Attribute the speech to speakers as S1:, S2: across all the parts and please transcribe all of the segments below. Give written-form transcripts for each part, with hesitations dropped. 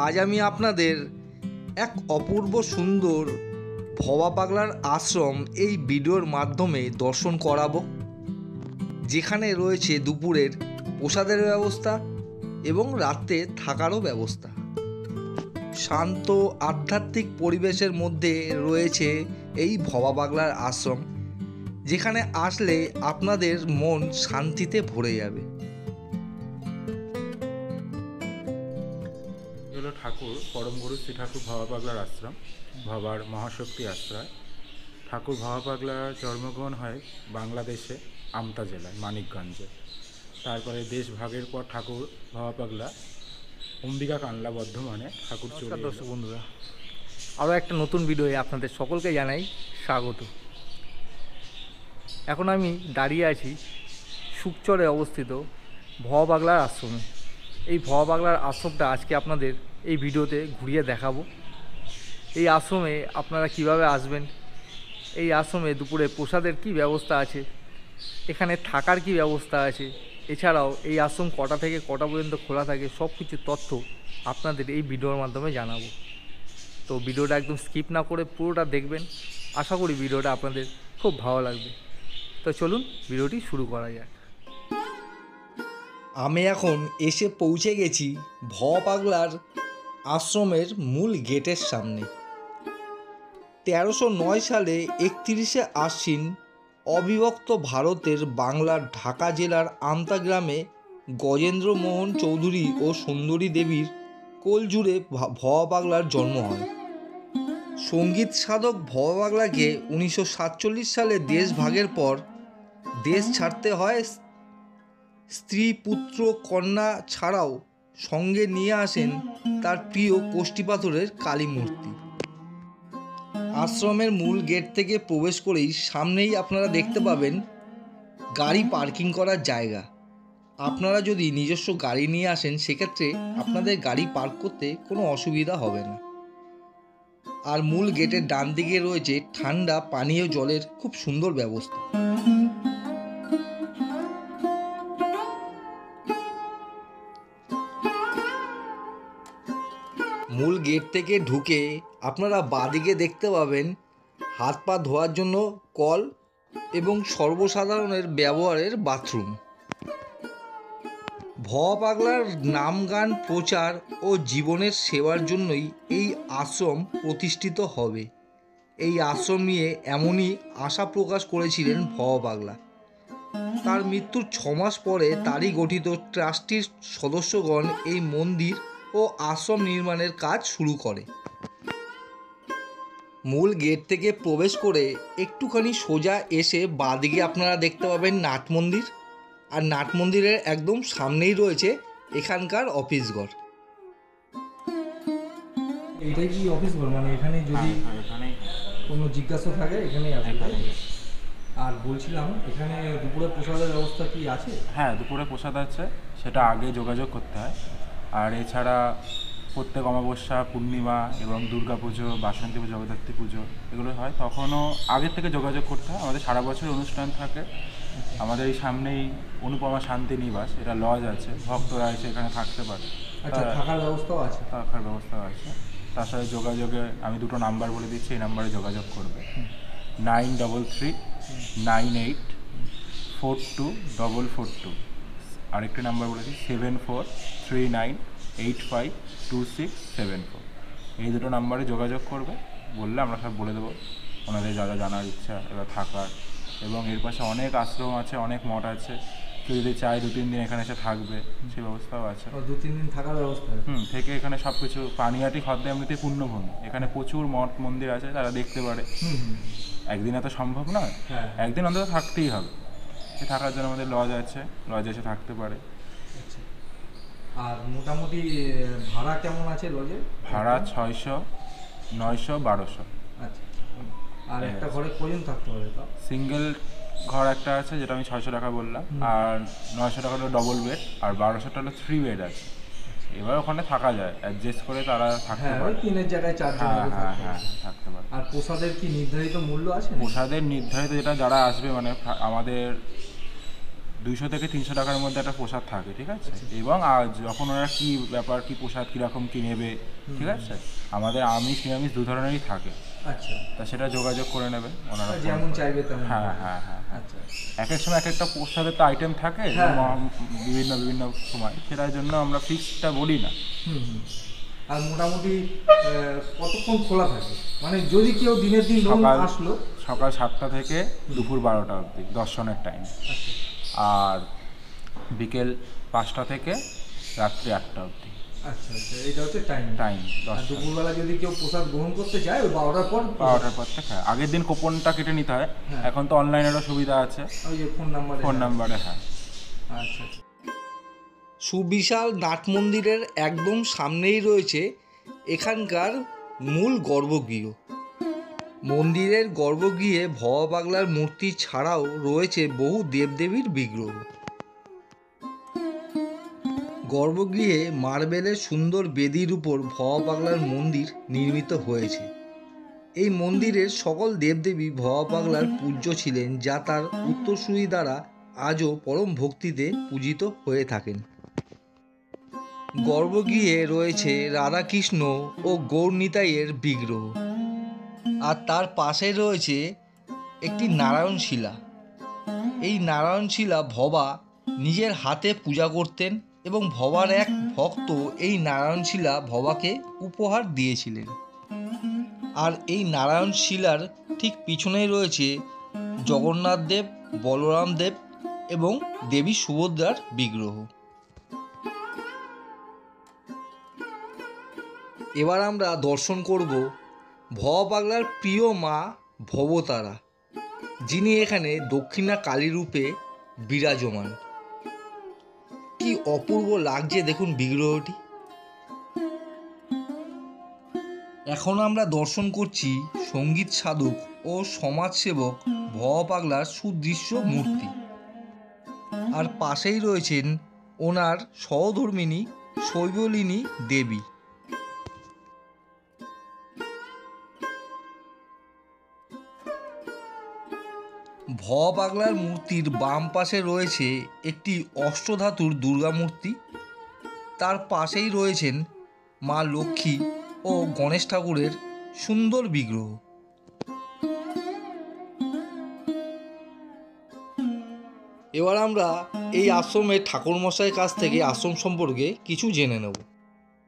S1: আজ আমি আপনাদের এক অপূর্ব সুন্দর ভবা পাগলার আশ্রম এই ভিডিওর মাধ্যমে দর্শন করাবো, যেখানে রয়েছে দুপুরের প্রসাদের ব্যবস্থা এবং রাত্রে থাকারও ব্যবস্থা। শান্ত আধ্যাত্মিক পরিবেশের মধ্যে রয়েছে এই ভবা পাগলার আশ্রম, যেখানে আসলে আপনাদের মন শান্তিতে ভরে যাবে।
S2: হলো ঠাকুর পরম গুরু শ্রী ঠাকুর ভবা পাগলার আশ্রম, ভবার মহাশক্তি আশ্রয়। ঠাকুর ভবা পাগলার জন্মগ্রহণ হয় বাংলাদেশে আমতা জেলায় মানিকগঞ্জে। তারপরে দেশ ভাগের পর ঠাকুর ভবা পাগলা অম্বিকা কানলা বর্ধমানে ঠাকুর চলে।
S1: দর্শক বন্ধুরা, আরও একটা নতুন ভিডিওয়ে আপনাদের সকলকে জানাই স্বাগত। এখন আমি দাঁড়িয়ে আছি সুকচরে অবস্থিত ভবা পাগলার আশ্রমে। এই ভবা পাগলার আশ্রমটা আজকে আপনাদের এই ভিডিওতে ঘুরিয়ে দেখাবো। এই আশ্রমে আপনারা কিভাবে আসবেন, এই আশ্রমে দুপুরে প্রসাদের কি ব্যবস্থা আছে, এখানে থাকার কি ব্যবস্থা আছে, এছাড়াও এই আশ্রম কটা থেকে কটা পর্যন্ত খোলা থাকে, সব কিছু তথ্য আপনাদের এই ভিডিওর মাধ্যমে জানাবো। তো ভিডিওটা একদম স্কিপ না করে পুরোটা দেখবেন। আশা করি ভিডিওটা আপনাদের খুব ভালো লাগবে। তো চলুন ভিডিওটি শুরু করা যাক। আমি এখন এসে পৌঁছে গেছি ভবা পাগলার আশ্রমের মূল গেটের সামনে। 1309 সালে 31শে আশ্বিন অবিভক্ত ভারতের বাংলার ঢাকা জেলার আমতা গ্রামে গজেন্দ্র মোহন চৌধুরী ও সুন্দরী দেবীর কোল জুড়ে ভবা পাগলার জন্ম হয়। সঙ্গীত সাধক ভবা পাগলাকে 1947 সালে দেশ ভাগের পর দেশ ছাড়তে হয়। স্ত্রী, পুত্র, কন্যা ছাড়াও সঙ্গে নিয়ে আসেন তার প্রিয় কোষ্ঠীপাথরের কালী মূর্তি। আশ্রমের মূল গেট থেকে প্রবেশ করেই সামনেই আপনারা দেখতে পাবেন গাড়ি পার্কিং করার জায়গা। আপনারা যদি নিজস্ব গাড়ি নিয়ে আসেন সেক্ষেত্রে আপনাদের গাড়ি পার্ক করতে কোনো অসুবিধা হবে না। আর মূল গেটের ডান দিকে রয়েছে ঠান্ডা পানীয় জলের খুব সুন্দর ব্যবস্থা। মূল গেট থেকে ঢুকে আপনারা বাঁদিকে দেখতে পাবেন হাত পা ধোয়ার জন্য কল এবং সর্বসাধারণের ব্যবহারের বাথরুম। ভবা পাগলার নাম গান প্রচার ও জীবনের সেবার জন্যই এই আশ্রম প্রতিষ্ঠিত হবে। এই আশ্রম নিয়ে এমনই আশা প্রকাশ করেছিলেন ভবা পাগলা। তার মৃত্যুর 6 মাস পরে তারই গঠিত ট্রাস্টির সদস্যগণ এই মন্দির ও আশ্রম নির্মাণের কাজ শুরু করে। মূল গেট থেকে প্রবেশ করে একটুখানি সোজা এসে বাঁদিকে আপনারা দেখতে পাবেন নাট মন্দির, আর নাট মন্দিরের একদম সামনেই রয়েছে এখানকার অফিস ঘর। এইটাই কি অফিস ঘর? মানে এখানে যদি কোনো জিজ্ঞাসা থাকে এখানেই আসবে। আর বলছিলাম এখানে দুপুরে প্রসাদের ব্যবস্থা কি আছে?
S2: হ্যাঁ, দুপুরে প্রসাদ আছে, সেটা আগে যোগাযোগ করতে হয়। আর এছাড়া প্রত্যেক অমাবস্যা, পূর্ণিমা এবং দুর্গা পুজো, বাসন্তী পুজো, জগদ্ধাত্রী পুজো এগুলো হয়, তখনও আগের থেকে যোগাযোগ করতে হয়। আমাদের সারা বছর অনুষ্ঠান থাকে। আমাদের এই সামনেই অনুপমা শান্তি নিবাস, এটা লজ আছে, ভক্তরা এসে এখানে থাকতে পারে।
S1: আচ্ছা, থাকার ব্যবস্থাও আছে?
S2: থাকার ব্যবস্থাও আছে। তার সাথে যোগাযোগে আমি দুটো নাম্বার বলে দিচ্ছি, এই নাম্বারে যোগাযোগ করবে। 9333984242। আরেকটি নাম্বার বলেছি 7439852674। এই দুটো নাম্বারে যোগাযোগ করবে, বললে আমরা সব বলে দেবো ওনাদের যা যা জানার ইচ্ছা এবার থাকার। এবং এর পাশে অনেক আশ্রম আছে, অনেক মঠ আছে। কেউ যদি চায় 2-3 দিন এখানে এসে থাকবে, সেই ব্যবস্থাও আছে।
S1: 2-3 দিন থাকার ব্যবস্থা
S2: থেকে এখানে সব কিছু পানিহাটি খদ্দে এমনিতে পূর্ণভূমি, এখানে প্রচুর মঠ মন্দির আছে, তারা দেখতে পারে। একদিন এত সম্ভব নয়, একদিন অন্তত থাকতেই হবে। সে থাকার জন্য আমাদের লজ আছে, লজে এসে থাকতে পারে।
S1: আর মোটামুটি ভাড়া কেমন আছে লজে?
S2: ভাড়া 600, 900, 1200।
S1: আচ্ছা, আর একটা ঘরে কজন থাকতে হবে?
S2: সিঙ্গেল ঘর একটা আছে, যেটা আমি 600 টাকা বললাম, আর 900 টাকা হলো ডবল বেড, আর 1200 হলো 3 বেড আছে। এবার ওখানে থাকা যায়, অ্যাডজাস্ট করে তারা থাকতে পারে।
S1: 3-এর জায়গায় 4 জন
S2: থাকতে পারে।
S1: আর প্রসাদের কি নির্ধারিত মূল্য আছে?
S2: প্রসাদের নির্ধারিত, যেটা যারা আসবে মানে আমাদের 200 থেকে 300 টাকার মধ্যে একটা প্রসাদ থাকে, ঠিক আছে। এবং আর যখন ওরা কি ব্যাপার, কি প্রসাদ কীরকম কী নেবে, ঠিক আছে, আমাদের আমিষ নিরামিষ দু ধরনেরই থাকে।
S1: আচ্ছা,
S2: তা সেটা যোগাযোগ করে নেবে ওনারা,
S1: যেমন চাইবে তেমন।
S2: হ্যাঁ হ্যাঁ হ্যাঁ।
S1: আচ্ছা,
S2: এক এক সময় এক একটা প্রসাদের তো আইটেম থাকে, বিভিন্ন বিভিন্ন সময়, সেটার জন্য আমরা ফিক্সডটা বলি না।
S1: আর মোটামুটি কতক্ষণ খোলা থাকে, মানে যদি কেউ দিনের দিন আসলো?
S2: সকাল 7টা থেকে দুপুর 12টা অবধি দর্শনের টাইম। আর বিকেল 5টা থেকে রাত্রি 8টা অবধি।
S1: আচ্ছা আচ্ছা, এটা হচ্ছে টাইম। আর
S2: 10টা।
S1: দুপুরবেলা যদি কেউ প্রসাদ গ্রহণ করতে চায় ওই 12টার পর
S2: থেকে। আগের দিন কুপনটা কেটে নিতে হয়, এখন তো অনলাইনেরও সুবিধা আছে,
S1: ওই যে ফোন নাম্বারে। হ্যাঁ, আচ্ছা। সুবিশাল নাট মন্দিরের একদম সামনেই রয়েছে এখানকার মূল গর্ভগৃহ। মন্দিরের গর্ভগৃহে ভবা পাগলার মূর্তি ছাড়াও রয়েছে বহু দেবদেবীর বিগ্রহ। গর্ভগৃহে মার্বেলের সুন্দর বেদির উপর ভবা পাগলার মন্দির নির্মিত হয়েছে। এই মন্দিরের সকল দেবদেবী ভবা পাগলার পূজ্য ছিলেন, যা তার উত্তরসূরি দ্বারা আজও পরম ভক্তিতে পূজিত হয়ে থাকেন। গর্ভগৃহে রয়েছে রাধাকৃষ্ণ ও গৌরনিতাইয়ের বিগ্রহ, আর তার পাশে রয়েছে একটি নারায়ণ শিলা। এই নারায়ণ শিলা ভবা নিজের হাতে পূজা করতেন এবং ভবার এক ভক্ত এই নারায়ণ শিলা ভবাকে উপহার দিয়েছিলেন। আর এই নারায়ণ শিলার ঠিক পিছনেই রয়েছে জগন্নাথ দেব, বলরাম দেব এবং দেবী সুভদ্রার বিগ্রহ। এবার আমরা দর্শন করব ভবা পাগলার প্রিয় মা ভবতারা, যিনি এখানে দক্ষিণা কালী রূপে বিরাজমান। কি অপূর্ব লাগছে দেখুন বিগ্রহটি। এখন আমরা দর্শন করছি সঙ্গীত সাধক ও সমাজসেবক ভবা পাগলার সুদৃশ্য মূর্তি, আর পাশেই রয়েছেন ওনার সহধর্মিণী শৈবলিনী দেবী। ভবা পাগলার মূর্তির বাম পাশে রয়েছে একটি অষ্টধাতুর দুর্গা মূর্তি, তার পাশেই রয়েছেন মা লক্ষ্মী ও গণেশ ঠাকুরের সুন্দর বিগ্রহ। এবার আমরা এই আশ্রমের ঠাকুরমশাইয়ের কাছ থেকে আশ্রম সম্পর্কে কিছু জেনে নেব।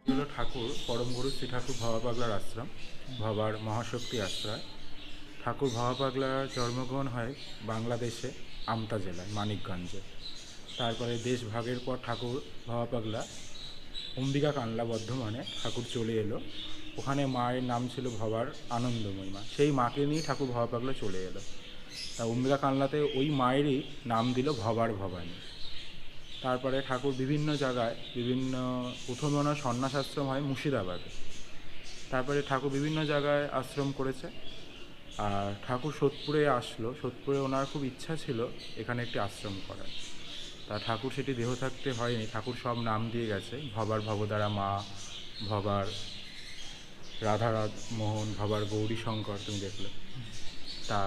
S2: এগুলো ঠাকুর পরম গুরু শ্রী ঠাকুর ভবা পাগলার আশ্রম, ভবার মহাশক্তি আশ্রয়। ঠাকুর ভবা পাগলার জন্মগ্রহণ হয় বাংলাদেশে আমতা জেলায় মানিকগঞ্জে। তারপরে দেশ ভাগের পর ঠাকুর ভবা পাগলা অম্বিকা কানলা বর্ধমানে ঠাকুর চলে এলো। ওখানে মায়ের নাম ছিল ভবার আনন্দময়ী মা, সেই মাকে নিয়ে ঠাকুর ভবা পাগলা চলে এলো। তা অম্বিকা কানলাতে ওই মায়েরই নাম দিল ভবার ভবানী। তারপরে ঠাকুর বিভিন্ন জায়গায় প্রথমে ওনার সন্ন্যাস আশ্রম হয় মুর্শিদাবাদে। তারপরে ঠাকুর বিভিন্ন জায়গায় আশ্রম করেছে। আর ঠাকুর সোদপুরে আসলো। সোদপুরে ওনার খুব ইচ্ছা ছিল এখানে একটি আশ্রম করার। তা ঠাকুর সেটি দেহ থাকতে হয়নি, ঠাকুর সব নাম দিয়ে গেছে। ভবার ভবতারা মা, ভবার রাধারাধ মোহন, ভবার গৌরী শঙ্কর, তুমি দেখলে। তা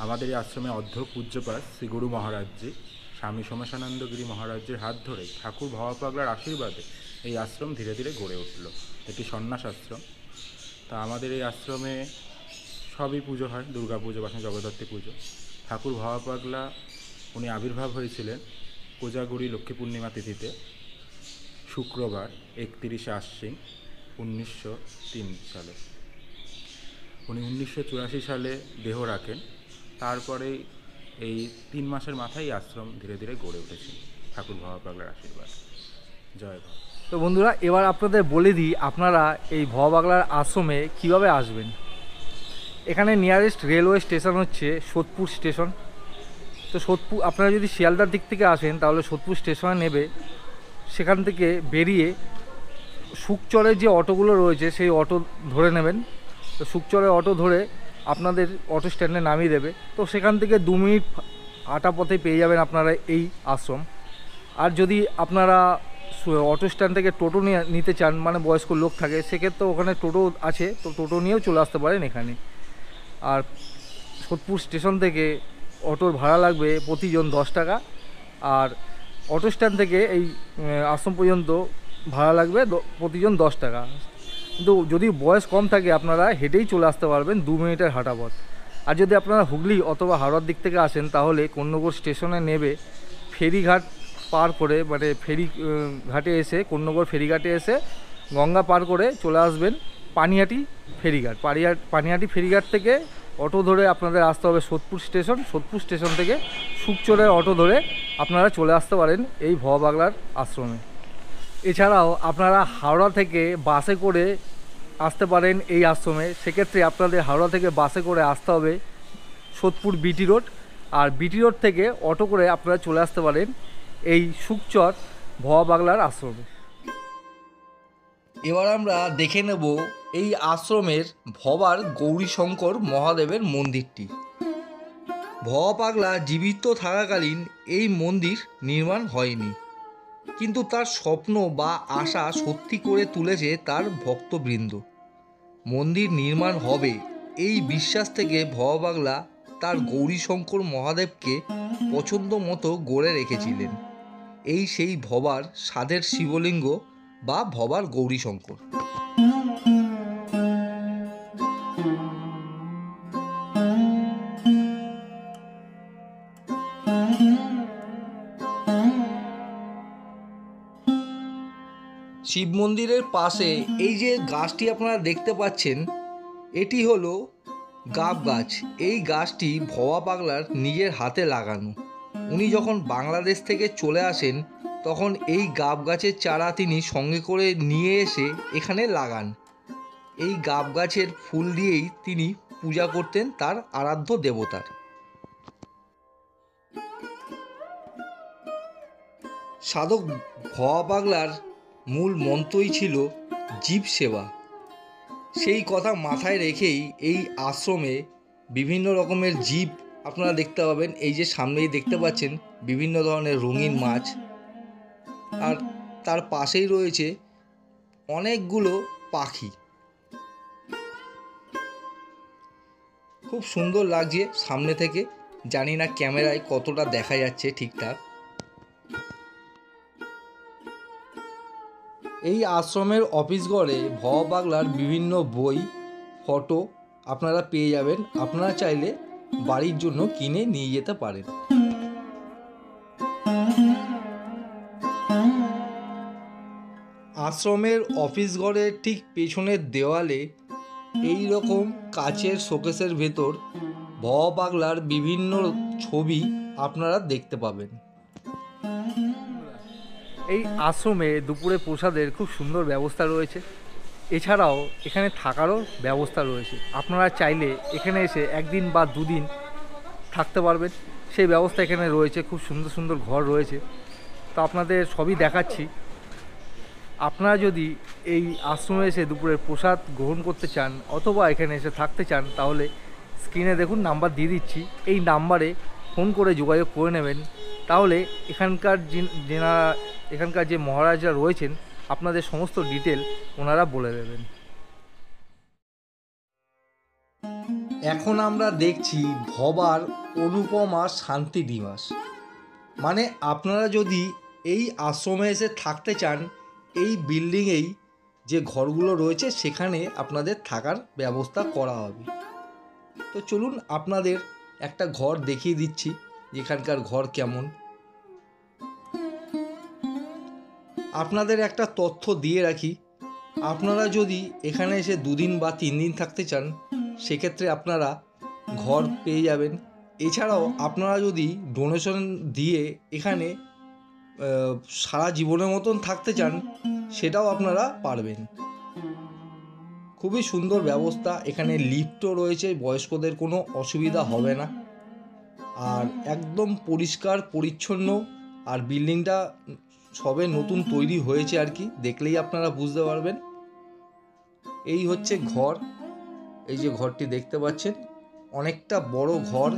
S2: আমাদের এই আশ্রমে অধ্যক্ষ পূজ্যপাত শ্রী গুরু মহারাজজি স্বামী সোমেশানন্দগিরি মহারাজজির হাত ধরেই ঠাকুর ভবা পাগলার আশীর্বাদে এই আশ্রম ধীরে ধীরে গড়ে উঠল। এটি সন্ন্যাস আশ্রম। তা আমাদের এই আশ্রমে সবই পুজো হয়, দুর্গা পুজো, বাসন্তী জগদ্ধাত্রী পুজো। ঠাকুর ভবা পাগলা উনি আবির্ভাব হয়েছিলেন কোজাগুড়ি লক্ষ্মী পূর্ণিমা তিথিতে, শুক্রবার 31শে আশ্বিন 1903 সালে। উনি 1984 সালে দেহ রাখেন। তারপরে এই 3 মাসের মাথায় এই আশ্রম ধীরে ধীরে গড়ে উঠেছে ঠাকুর ভবা পাগলার আশীর্বাদ। জয় ভবা।
S1: তো বন্ধুরা, এবার আপনাদের বলে দিই আপনারা এই ভবা পাগলার আশ্রমে কিভাবে আসবেন। এখানে নিয়ারেস্ট রেলওয়ে স্টেশন হচ্ছে সোদপুর স্টেশন। তো সোদপুর, আপনারা যদি শিয়ালদার দিক থেকে আসেন তাহলে সোদপুর স্টেশনে নেবে, সেখান থেকে বেরিয়ে শুকচরের যে অটোগুলো রয়েছে সেই অটো ধরে নেবেন। তো শুকচরের অটো ধরে আপনাদের অটো স্ট্যান্ডে নামিয়ে দেবে। তো সেখান থেকে 2 মিনিট হাঁটা পথে পেয়ে যাবেন আপনারা এই আশ্রম। আর যদি আপনারা অটো স্ট্যান্ড থেকে টোটো নিতে চান, মানে বয়স্ক লোক থাকে, সেক্ষেত্রে ওখানে টোটো আছে, তো টোটো নিয়েও চলে আসতে পারেন এখানে। আর সোদপুর স্টেশন থেকে অটোর ভাড়া লাগবে প্রতিজন 10 টাকা। আর অটো স্ট্যান্ড থেকে এই আশ্রম পর্যন্ত ভাড়া লাগবে প্রতিজন 10 টাকা। কিন্তু যদি বয়স কম থাকে আপনারা হেঁটেই চলে আসতে পারবেন, 2 মিনিটের হাঁটা পথ। আর যদি আপনারা হুগলি অথবা হাওড়ার দিক থেকে আসেন তাহলে কোন্নগর স্টেশনে নেবে ফেরিঘাট পার করে, মানে ফেরি ঘাটে এসে, কোন্নগর ফেরিঘাটে এসে গঙ্গা পার করে চলে আসবেন পানিহাটি ফেরিঘাট। পানিহাটি ফেরিঘাট থেকে অটো ধরে আপনাদের আসতে হবে সোদপুর স্টেশন। সোদপুর স্টেশন থেকে শুকচরের অটো ধরে আপনারা চলে আসতে পারেন এই ভবা পাগলার আশ্রমে। এছাড়াও আপনারা হাওড়া থেকে বাসে করে আসতে পারেন এই আশ্রমে। সেক্ষেত্রে আপনাদের হাওড়া থেকে বাসে করে আসতে হবে সোদপুর বিটি রোড, আর বিটি রোড থেকে অটো করে আপনারা চলে আসতে পারেন এই শুকচর ভবা পাগলার আশ্রমে। এবার আমরা দেখে নেব এই আশ্রমের ভবার গৌরীশঙ্কর মহাদেবের মন্দিরটি। ভবা পাগলা জীবিত থাকাকালীন এই মন্দির নির্মাণ হয়নি, কিন্তু তার স্বপ্ন বা আশা সত্যি করে তুলেছে তার ভক্তবৃন্দ। মন্দির নির্মাণ হবে এই বিশ্বাস থেকে ভবা পাগলা তার গৌরীশঙ্কর মহাদেবকে পছন্দ মতো গড়ে রেখেছিলেন। এই সেই ভবার সাধের শিবলিঙ্গ বা ভবার গৌরীশঙ্কর। শিব মন্দিরের পাশে এই যে গাছটি আপনারা দেখতে পাচ্ছেন, এটি হলো গাব গাছ। এই গাছটি ভবা পাগলার নিজের হাতে লাগানো। উনি যখন বাংলাদেশ থেকে চলে আসেন তখন এই গাব গাছের চারা তিনি সঙ্গে করে নিয়ে এসে এখানে লাগান। এই গাব গাছের ফুল দিয়েই তিনি পূজা করতেন তার আরাধ্য দেবতার। সাধক ভবা পাগলার মূল মন্ত্রই ছিল জীব সেবা। সেই কথা মাথায় রেখেই এই আশ্রমে বিভিন্ন রকমের জীব আপনারা দেখতে পাবেন। এই যে সামনেই দেখতে পাচ্ছেন বিভিন্ন ধরনের রঙিন মাছ, আর তার পাশেই রয়েছে অনেকগুলো পাখি। খুব সুন্দর লাগছে সামনে থেকে, জানি না ক্যামেরায় কতটা দেখা যাচ্ছে ঠিকঠাক। এই আশ্রমের অফিস ঘরে ভবা পাগলার বিভিন্ন বই, ফটো আপনারা পেয়ে যাবেন। আপনারা চাইলে বাড়ির জন্য কিনে নিয়ে যেতে পারেন। আশ্রমের অফিস ঘরের ঠিক পেছনের দেওয়ালে এই রকম কাচের শোকেসের ভেতর ভবা পাগলার বিভিন্ন ছবি আপনারা দেখতে পাবেন। এই আশ্রমে দুপুরে প্রসাদের খুব সুন্দর ব্যবস্থা রয়েছে। এছাড়াও এখানে থাকারও ব্যবস্থা রয়েছে। আপনারা চাইলে এখানে এসে একদিন বা দুদিন থাকতে পারবেন, সেই ব্যবস্থা এখানে রয়েছে। খুব সুন্দর সুন্দর ঘর রয়েছে, তো আপনাদের সবই দেখাচ্ছি। আপনারা যদি এই আশ্রমে এসে দুপুরের প্রসাদ গ্রহণ করতে চান অথবা এখানে এসে থাকতে চান তাহলে স্ক্রিনে দেখুন নাম্বার দিয়ে দিচ্ছি, এই নাম্বারে ফোন করে যোগাযোগ করে নেবেন। তাহলে এখানকার যে মহারাজরা রয়েছেন আপনাদের সমস্ত ডিটেল ওনারা বলে দেবেন। এখন আমরা দেখছি ভবার অনুপমা শান্তি নিবাস। মানে আপনারা যদি এই আশ্রমে এসে থাকতে চান, এই বিল্ডিংয়েই যে ঘরগুলো রয়েছে সেখানে আপনাদের থাকার ব্যবস্থা করা হবে। তো চলুন আপনাদের একটা ঘর দেখিয়ে দিচ্ছি এখানকার ঘর কেমন। আপনাদের একটা তথ্য দিয়ে রাখি, আপনারা যদি এখানে এসে 2 দিন বা 3 দিন থাকতে চান সেক্ষেত্রে আপনারা ঘর পেয়ে যাবেন। এছাড়াও আপনারা যদি ডোনেশন দিয়ে এখানে সারা জীবনের মতন থাকতে চান সেটাও আপনারা পারবেন। খুবই সুন্দর ব্যবস্থা, এখানে লিফটও রয়েছে, বয়স্কদের কোনো অসুবিধা হবে না। আর একদম পরিষ্কার পরিচ্ছন্ন, আর বিল্ডিংটা সবে নতুন তৈরি হয়েছে আর কি, দেখলেই আপনারা বুঝতে পারবেন। এই হচ্ছে ঘর, এই যে ঘরটি দেখতে পাচ্ছেন অনেকটা বড় ঘর।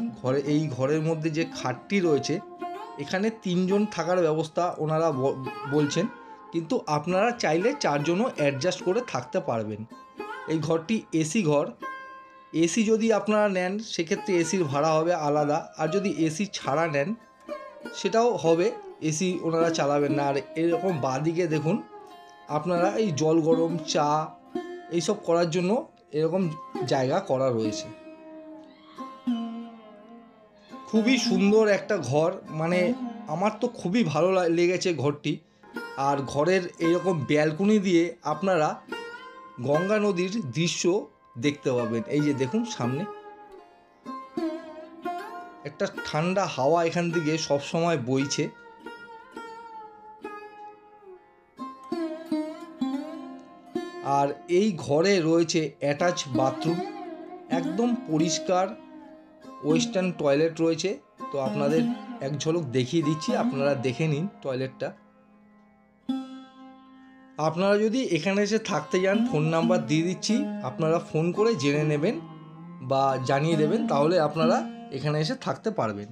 S1: এই ঘরের মধ্যে যে খাটটি রয়েছে এখানে 3 জন থাকার ব্যবস্থা ওনারা বলছেন, কিন্তু আপনারা চাইলে 4 জনও অ্যাডজাস্ট করে থাকতে পারবেন। এই ঘরটি এসি ঘর। এসি যদি আপনারা নেন সেক্ষেত্রে এসির ভাড়া হবে আলাদা, আর যদি এসি ছাড়া নেন সেটাও হবে, এসি ওনারা চালাবেন না। আর এরকম বাঁদিকে দেখুন আপনারা এই জল গরম চা এইসব করার জন্য এরকম জায়গা করা রয়েছে। খুবই সুন্দর একটা ঘর, মানে আমার তো খুবই ভালো লেগেছে ঘরটি। আর ঘরের এরকম ব্যালকনি দিয়ে আপনারা গঙ্গা নদীর দৃশ্য দেখতে পাবেন। এই যে দেখুন সামনে একটা ঠান্ডা হাওয়া এখান থেকে সবসময় বইছে। আর এই ঘরে রয়েছে অ্যাটাচ বাথরুম, একদম পরিষ্কার ওয়েস্টার্ন টয়লেট রয়েছে। তো আপনাদের এক ঝলক দেখিয়ে দিচ্ছি, আপনারা দেখে নিন টয়লেটটা। আপনারা যদি এখানে এসে থাকতে যান, ফোন নাম্বার দিয়ে দিচ্ছি, আপনারা ফোন করে জেনে নেবেন বা জানিয়ে দেবেন, তাহলে আপনারা এখানে এসে থাকতে পারবেন।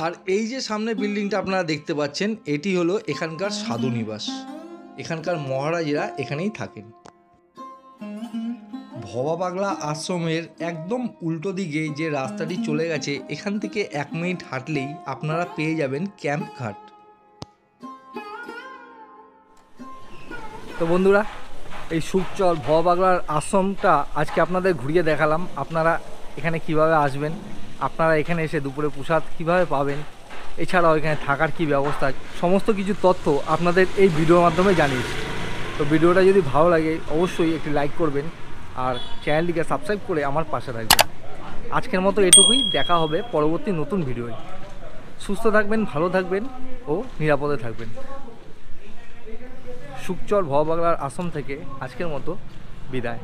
S1: আর এই যে সামনে বিল্ডিংটা আপনারা দেখতে পাচ্ছেন, এটি হলো এখানকার সাধু নিবাস। এখানকার মহারাজেরা এখানেই থাকেন। ভবা পাগলা আশ্রমের একদম উল্টো দিকে যে রাস্তাটি চলে গেছে, এখান থেকে 1 মিনিট হাঁটলেই আপনারা পেয়ে যাবেন ক্যাম্প ঘাট। তো বন্ধুরা, এই সুকচর ভবা পাগলার আশ্রমটা আজকে আপনাদের ঘুরিয়ে দেখালাম। আপনারা এখানে কিভাবে আসবেন, আপনারা এখানে এসে দুপুরে প্রসাদ কিভাবে পাবেন, এছাড়াও এখানে থাকার কি ব্যবস্থা, সমস্ত কিছু তথ্য আপনাদের এই ভিডিওর মাধ্যমে জানিয়েছি। তো ভিডিওটা যদি ভালো লাগে অবশ্যই একটি লাইক করবেন আর চ্যানেলটিকে সাবস্ক্রাইব করে আমার পাশে থাকবেন। আজকের মতো এটুকুই, দেখা হবে পরবর্তী নতুন ভিডিওয়। সুস্থ থাকবেন, ভালো থাকবেন ও নিরাপদে থাকবেন। সুকচর ভবা পাগলার আশ্রম থেকে আজকের মতো বিদায়।